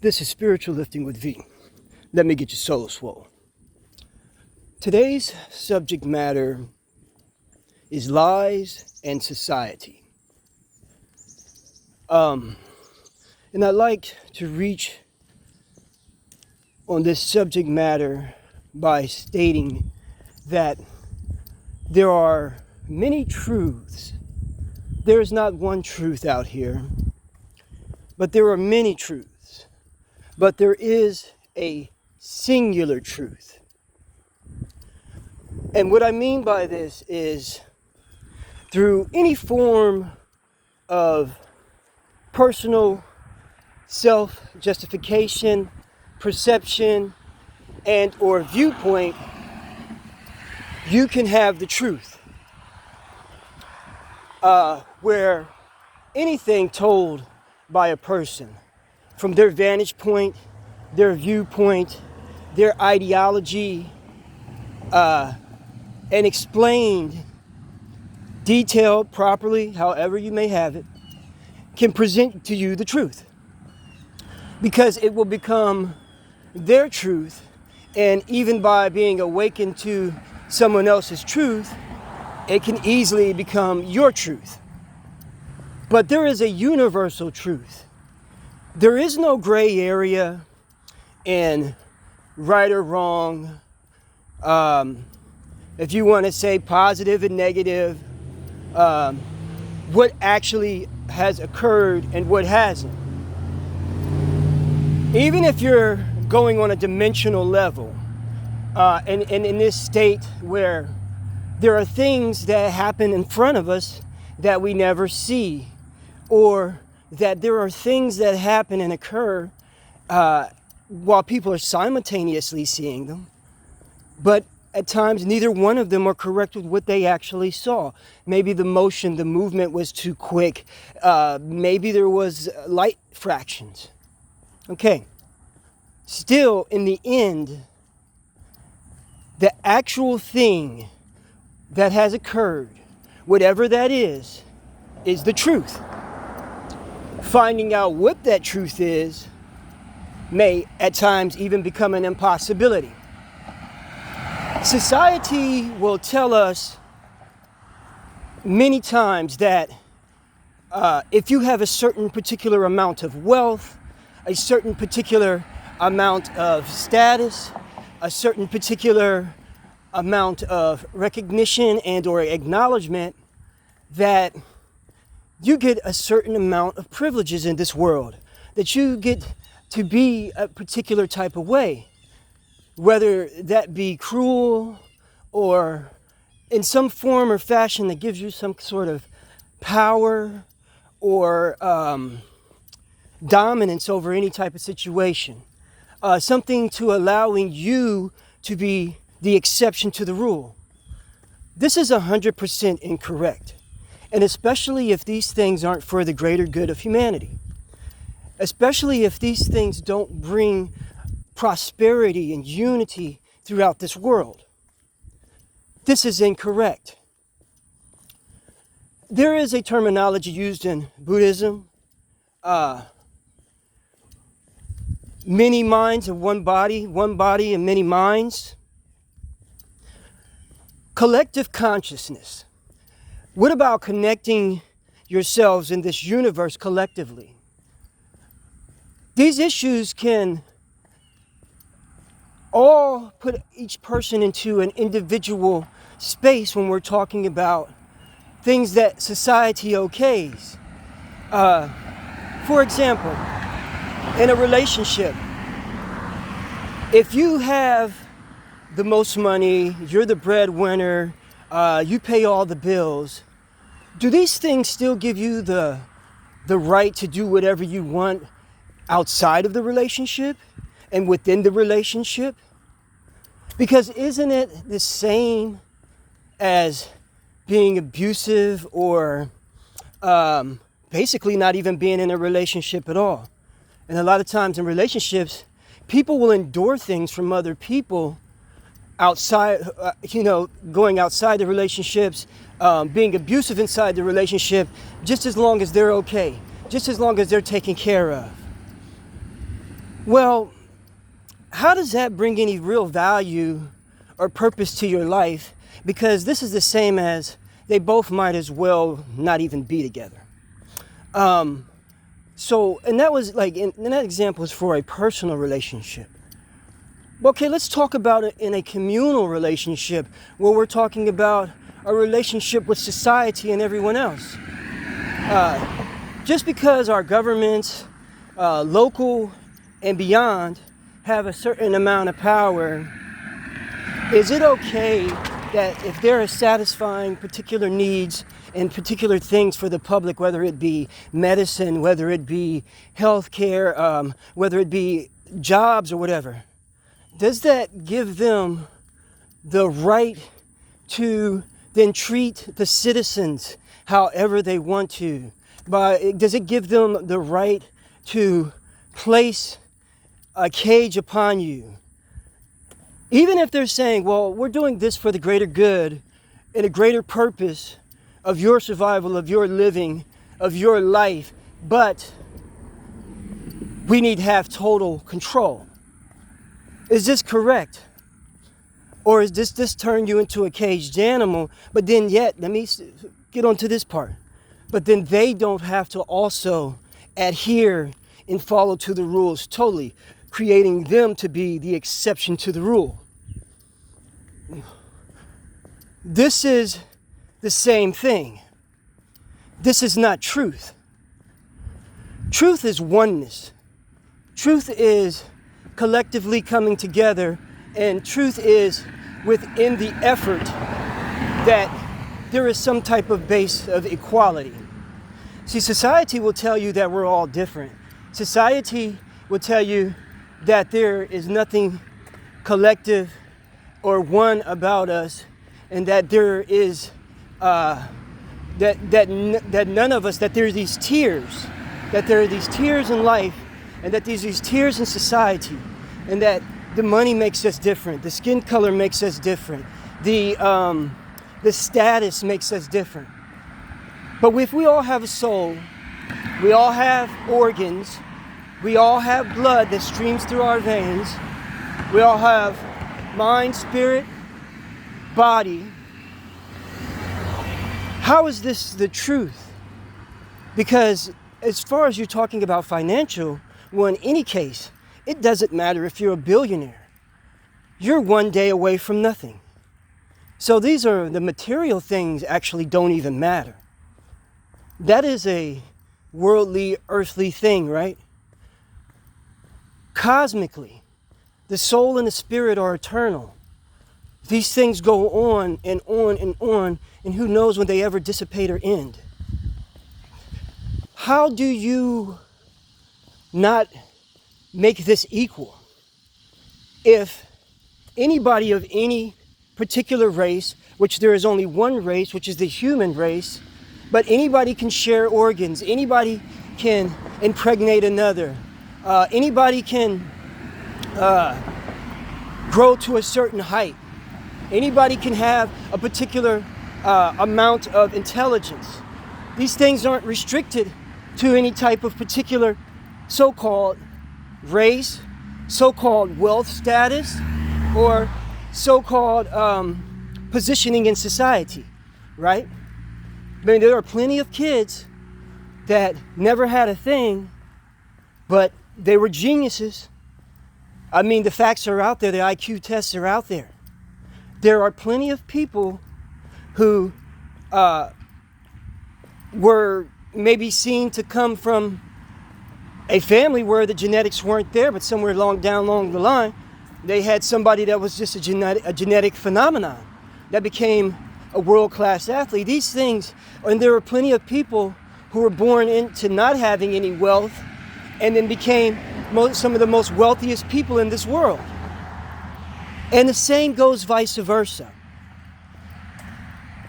This is Spiritual Lifting with V. Let me get your soul swole. Today's subject matter is lies and society. And I'd like to reach on this subject matter by stating that there are many truths. There is not one truth out here, but there are many truths. But there is a singular truth. And what I mean by this is through any form of personal self-justification, perception, and or viewpoint, you can have the truth. Where anything told by a person from their vantage point, their viewpoint, their ideology, and explained, detailed properly, however you may have it, can present to you the truth. Because it will become their truth, and even by being awakened to someone else's truth, it can easily become your truth. But there is a universal truth. There is no gray area in right or wrong. If you want to say positive and negative, what actually has occurred and what hasn't. Even if you're going on a dimensional level, and in this state where there are things that happen in front of us that we never see, or that there are things that happen and occur while people are simultaneously seeing them, but at times neither one of them are correct with what they actually saw. Maybe the motion, the movement was too quick. Maybe there was light fractions. Okay. Still, in the end, the actual thing that has occurred, whatever that is the truth. Finding out what that truth is may at times even become an impossibility. Society will tell us many times that if you have a certain particular amount of wealth, a certain particular amount of status, a certain particular amount of recognition and or acknowledgement, that you get a certain amount of privileges in this world, that you get to be a particular type of way, whether that be cruel or in some form or fashion that gives you some sort of power or dominance over any type of situation, something to allowing you to be the exception to the rule. This is 100% incorrect. And especially if these things aren't for the greater good of humanity. Especially if these things don't bring prosperity and unity throughout this world. This is incorrect. There is a terminology used in Buddhism. Many minds in one body and many minds. Collective consciousness. What about connecting yourselves in this universe collectively? These issues can all put each person into an individual space when we're talking about things that society okays. For example, in a relationship, if you have the most money, you're the breadwinner, you pay all the bills, do these things still give you the right to do whatever you want outside of the relationship and within the relationship? Because isn't it the same as being abusive or basically not even being in a relationship at all? And a lot of times in relationships, people will endure things from other people outside, going outside the relationships, being abusive inside the relationship, just as long as they're okay, just as long as they're taken care of. Well, how does that bring any real value or purpose to your life? Because this is the same as they both might as well not even be together. And that was like, in that example is for a personal relationship. Okay, let's talk about it in a communal relationship where we're talking about a relationship with society and everyone else. Just because our governments, local and beyond, have a certain amount of power, is it okay that if they're satisfying particular needs and particular things for the public, whether it be medicine, whether it be healthcare, whether it be jobs or whatever, does that give them the right to then treat the citizens however they want to? Does it give them the right to place a cage upon you? Even if they're saying, well, we're doing this for the greater good and a greater purpose of your survival, of your living, of your life, but we need to have total control. Is this correct? Or is this turn you into a caged animal? But then yet, let me get on to this part. But then they don't have to also adhere and follow to the rules totally, creating them to be the exception to the rule. This is the same thing. This is not truth. Truth is oneness. Truth is collectively coming together, and truth is within the effort that there is some type of base of equality. See, society will tell you that we're all different. Society will tell you that there is nothing collective or one about us, and that there is that none of us, that there are these tiers, that there are these tiers in life, and that there's these tiers in society, and that the money makes us different, the skin color makes us different, the status makes us different. But if we all have a soul, we all have organs, we all have blood that streams through our veins, we all have mind, spirit, body, how is this the truth? Because as far as you're talking about financial, well, in any case, it doesn't matter if you're a billionaire. You're one day away from nothing. So these are the material things actually don't even matter. That is a worldly, earthly thing, right? Cosmically, the soul and the spirit are eternal. These things go on and on and on, and who knows when they ever dissipate or end. How do you not make this equal? If anybody of any particular race, which there is only one race, which is the human race, but anybody can share organs, anybody can impregnate another, anybody can grow to a certain height, anybody can have a particular amount of intelligence. These things aren't restricted to any type of particular so-called race, so-called wealth status, or so-called positioning in society, right? I mean, there are plenty of kids that never had a thing, but they were geniuses. I mean, the facts are out there, the IQ tests are out there. There are plenty of people who were maybe seen to come from a family where the genetics weren't there, but somewhere along the line, they had somebody that was just a genetic phenomenon that became a world-class athlete. These things, and there were plenty of people who were born into not having any wealth and then became some of the most wealthiest people in this world. And the same goes vice versa.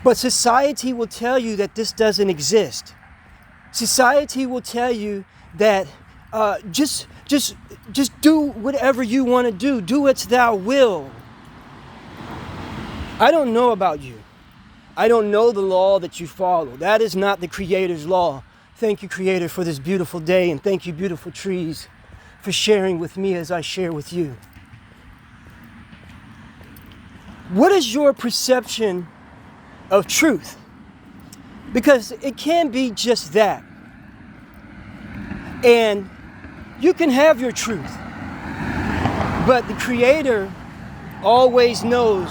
But society will tell you that this doesn't exist. Society will tell you that just do whatever you want to do. Do as thou will. I don't know about you. I don't know the law that you follow. That is not the Creator's law. Thank you, Creator, for this beautiful day, and thank you, beautiful trees, for sharing with me as I share with you. What is your perception of truth? Because it can be just that. And you can have your truth, but the Creator always knows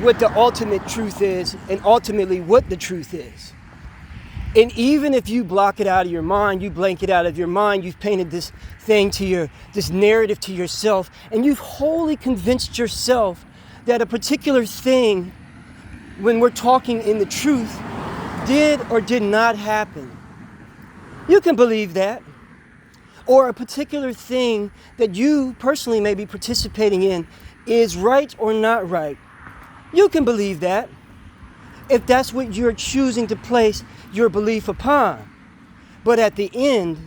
what the ultimate truth is and ultimately what the truth is. And even if you block it out of your mind, you blank it out of your mind, you've painted this thing this narrative to yourself, and you've wholly convinced yourself that a particular thing, when we're talking in the truth, did or did not happen. You can believe that. Or a particular thing that you personally may be participating in is right or not right. You can believe that if that's what you're choosing to place your belief upon. But at the end,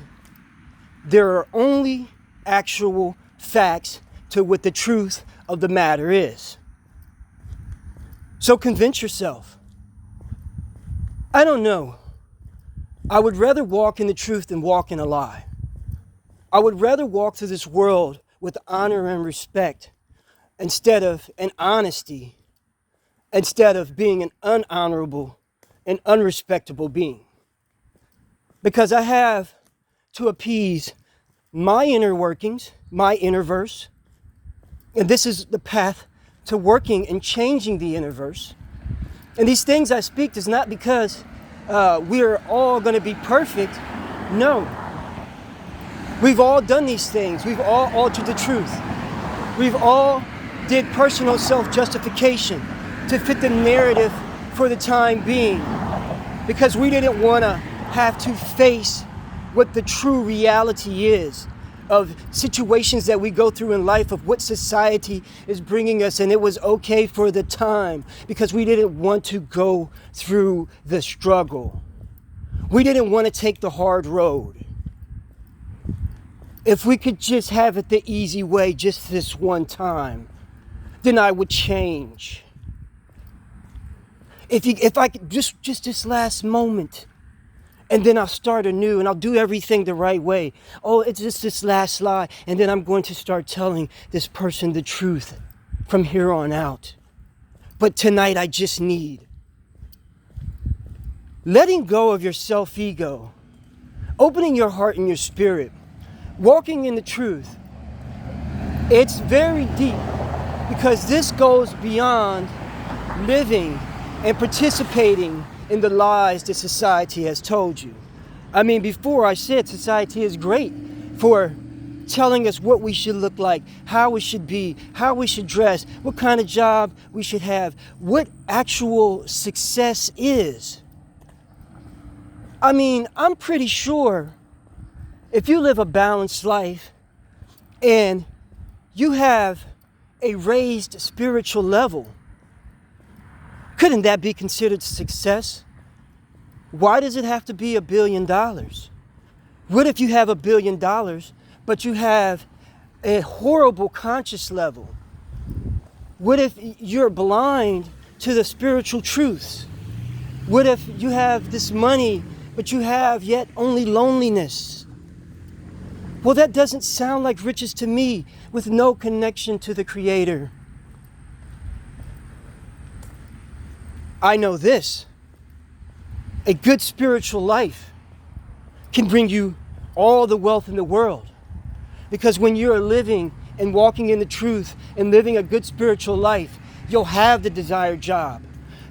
there are only actual facts to what the truth of the matter is. So convince yourself. I don't know. I would rather walk in the truth than walk in a lie. I would rather walk through this world with honor and respect and honesty, instead of being an unhonorable and unrespectable being. Because I have to appease my inner workings, my inner verse, and this is the path to working and changing the inner verse. And these things I speak is not because we're all going to be perfect. No. We've all done these things. We've all altered the truth. We've all did personal self-justification to fit the narrative for the time being, because we didn't want to have to face what the true reality is of situations that we go through in life, of what society is bringing us, and it was okay for the time because we didn't want to go through the struggle. We didn't want to take the hard road. If we could just have it the easy way just this one then I would change. If I could just this last moment, and then I'll start anew and I'll do everything the right way. Oh, it's just this last lie, and then I'm going to start telling this person the truth from here on out. But tonight I just need letting go of your self-ego, opening your heart and your spirit, walking in the truth. It's very deep, because this goes beyond living and participating in the lies that society has told you. I mean, before I said society is great for telling us what we should look like, how we should be, how we should dress, what kind of job we should have, what actual success is. I mean, I'm pretty sure if you live a balanced life and you have a raised spiritual level, couldn't that be considered success? Why does it have to be $1 billion? What if you have $1 billion, but you have a horrible conscious level? What if you're blind to the spiritual truths? What if you have this money, but you have yet only loneliness? Well, that doesn't sound like riches to me, with no connection to the Creator. I know this: a good spiritual life can bring you all the wealth in the world. Because when you're living and walking in the truth and living a good spiritual life, you'll have the desired job.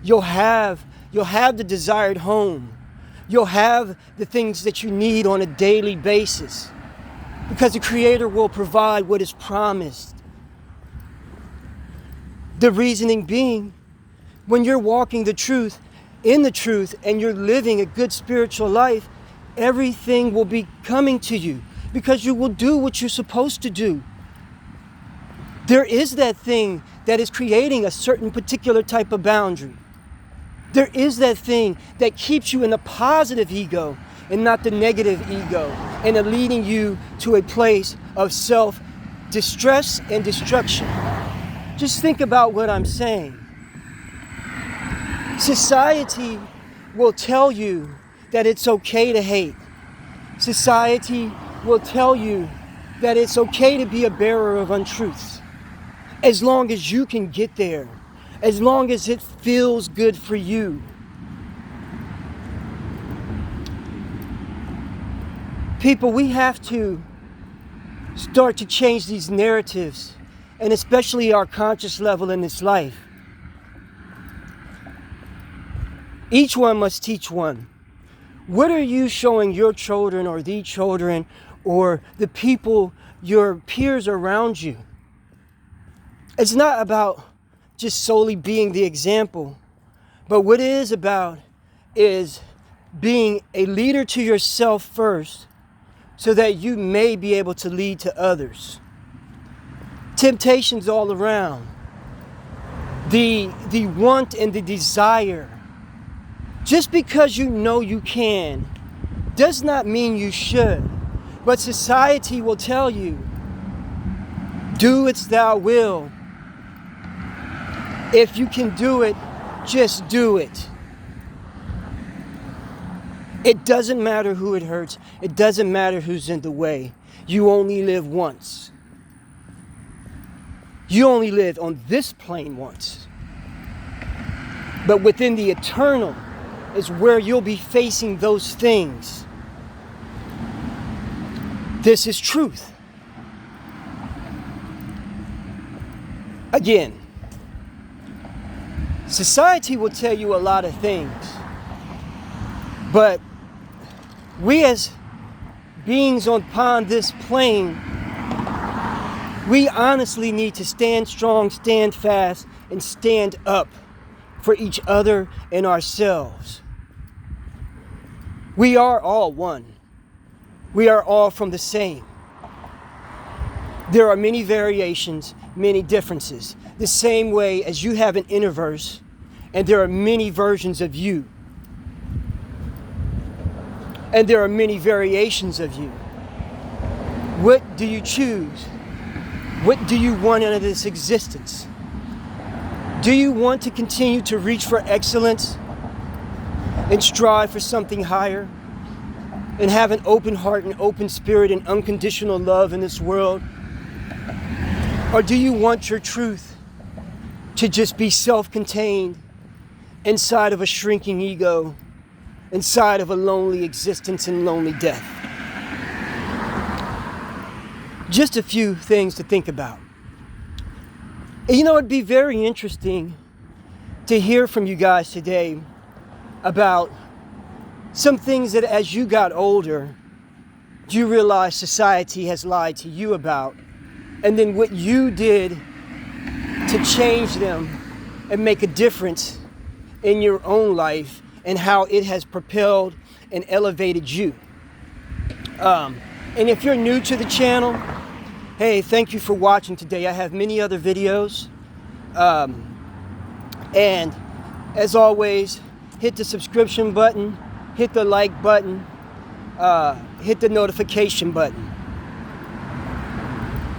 You'll have the desired home. You'll have the things that you need on a daily basis. Because the Creator will provide what is promised. The reasoning being, when you're walking the truth, in the truth, and you're living a good spiritual life, everything will be coming to you because you will do what you're supposed to do. There is that thing that is creating a certain particular type of boundary. There is that thing that keeps you in the positive ego and not the negative ego, and leading you to a place of self-distress and destruction. Just think about what I'm saying. Society will tell you that it's okay to hate. Society will tell you that it's okay to be a bearer of untruths, as long as you can get there, as long as it feels good for you. People, we have to start to change these narratives, and especially our conscious level in this life. Each one must teach one. What are you showing your children or the children or the people, your peers around you? It's not about just solely being the example, but what it is about is being a leader to yourself first, so that you may be able to lead to others. Temptations all around. The want and the desire. Just because you know you can does not mean you should. But society will tell you, do as thou will. If you can do it, just do it. It doesn't matter who it hurts. It doesn't matter who's in the way. You only live once. You only live on this plane once. But within the eternal is where you'll be facing those things. This is truth. Again, society will tell you a lot of things, but we as beings upon this plane, we honestly need to stand strong, stand fast, and stand up for each other and ourselves. We are all one. We are all from the same. There are many variations, many differences. The same way as you have an inverse, and there are many versions of you. And there are many variations of you. What do you choose? What do you want out of this existence? Do you want to continue to reach for excellence and strive for something higher and have an open heart and open spirit and unconditional love in this world? Or do you want your truth to just be self-contained inside of a shrinking ego, inside of a lonely existence and lonely death? Just a few things to think about. And you know, it'd be very interesting to hear from you guys today about some things that as you got older, you realized society has lied to you about, and then what you did to change them and make a difference in your own life and how it has propelled and elevated you. And if you're new to the channel, hey, thank you for watching today. I have many other videos. And as always, hit the subscription button, hit the like button, hit the notification button.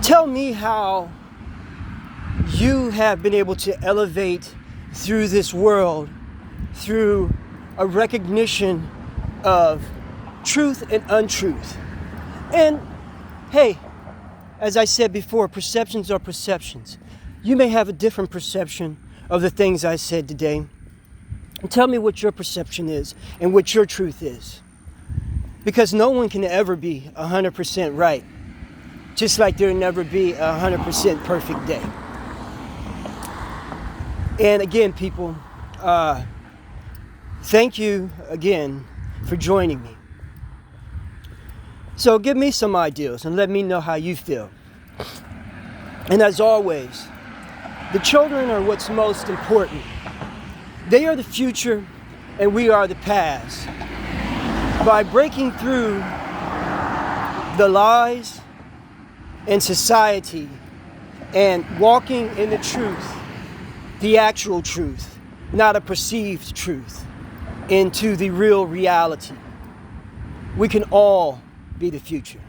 Tell me how you have been able to elevate through this world through a recognition of truth and untruth. And hey, as I said before, perceptions are perceptions. You may have a different perception of the things I said today. And tell me what your perception is and what your truth is. Because no one can ever be 100% right. Just like there'll never be a 100% perfect day. And again, people, thank you again for joining me. So give me some ideas and let me know how you feel. And as always, the children are what's most important. They are the future and we are the past. By breaking through the lies in society and walking in the truth, the actual truth, not a perceived truth, into the real reality, we can all be the future.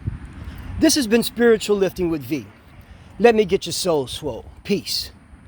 This has been Spiritual Lifting with V. Let me get your soul swole. Peace.